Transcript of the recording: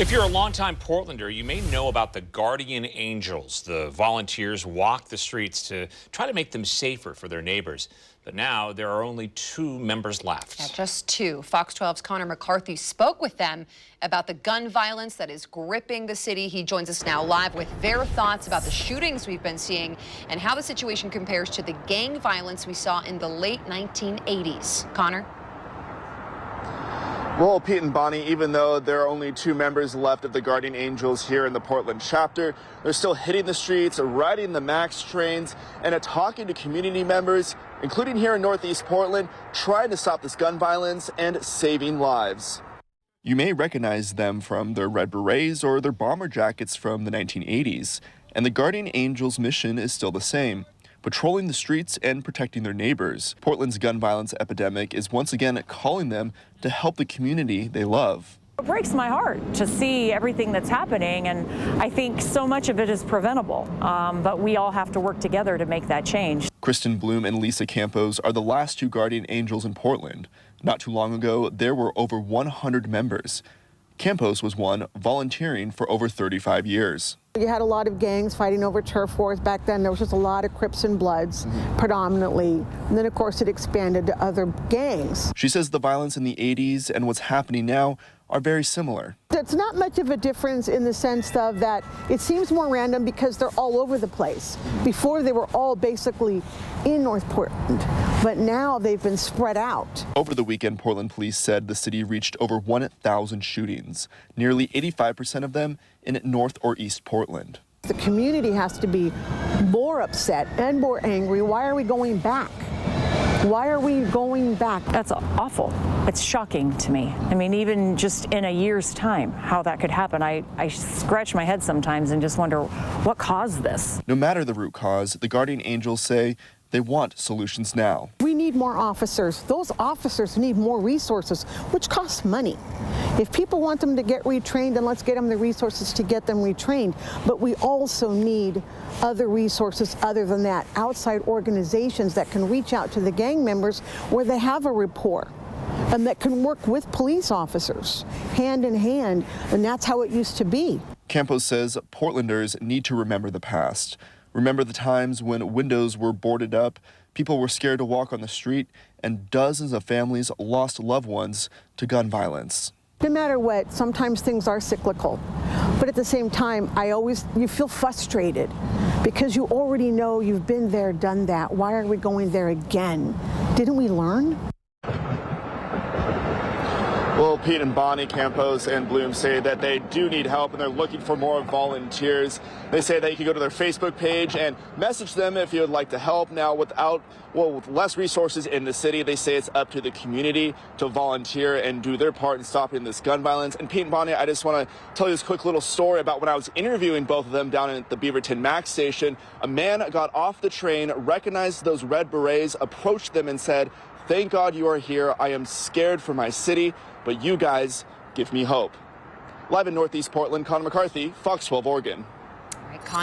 If you're a longtime Portlander, you may know about the Guardian Angels. The volunteers walk the streets to try to make them safer for their neighbors. But now there are only 2 members left. Yeah, just 2. Fox 12's Connor McCarthy spoke with them about the gun violence that is gripping the city. He joins us now live with their thoughts about the shootings we've been seeing and how the situation compares to the gang violence we saw in the late 1980s. Connor? Well, Pete and Bonnie, even though there are only 2 members left of the Guardian Angels here in the Portland chapter, they're still hitting the streets, riding the MAX trains, and talking to community members, including here in Northeast Portland, trying to stop this gun violence and saving lives. You may recognize them from their red berets or their bomber jackets from the 1980s, and the Guardian Angels' mission is still the same: patrolling the streets and protecting their neighbors. Portland's gun violence epidemic is once again calling them to help the community they love. It breaks my heart to see everything that's happening, and I think so much of it is preventable, but we all have to work together to make that change. Kristen Bloom and Lisa Campos are the last 2 Guardian Angels in Portland. Not too long ago, there were over 100 members. Campos was one, volunteering for over 35 years. You had a lot of gangs fighting over turf wars back then. There was just a lot of Crips and Bloods, predominantly. And then, of course, it expanded to other gangs. She says the violence in the 80s and what's happening now are very similar. It's not much of a difference in the sense of that it seems more random because they're all over the place. Before, they were all basically in North Portland, but now they've been spread out. Over the weekend, Portland police said the city reached over 1,000 shootings, nearly 85% of them in North or East Portland. The community has to be more upset and more angry. Why are we going back? Why are we going back? That's awful. It's shocking to me. I mean, even just in a year's time, how that could happen. I scratch my head sometimes and just wonder what caused this. No matter the root cause, the Guardian Angels say they want solutions now. We need more officers. Those officers need more resources, which costs money. If people want them to get retrained, then let's get them the resources to get them retrained. But we also need other resources other than that, outside organizations that can reach out to the gang members where they have a rapport and that can work with police officers hand in hand, and that's how it used to be. Campos says Portlanders need to remember the past. Remember the times when windows were boarded up, people were scared to walk on the street, and dozens of families lost loved ones to gun violence. No matter what, sometimes things are cyclical. But at the same time, you feel frustrated because you already know you've been there, done that. Why are we going there again? Didn't we learn? Well, Pete and Bonnie, Campos and Bloom say that they do need help and they're looking for more volunteers. They say that you can go to their Facebook page and message them if you would like to help. Now, with less resources in the city, they say it's up to the community to volunteer and do their part in stopping this gun violence. And Pete and Bonnie, I just want to tell you this quick little story about when I was interviewing both of them down at the Beaverton MAX station. A man got off the train, recognized those red berets, approached them and said, "Thank God you are here. I am scared for my city, but you guys give me hope." Live in Northeast Portland, Connor McCarthy, Fox 12 Oregon.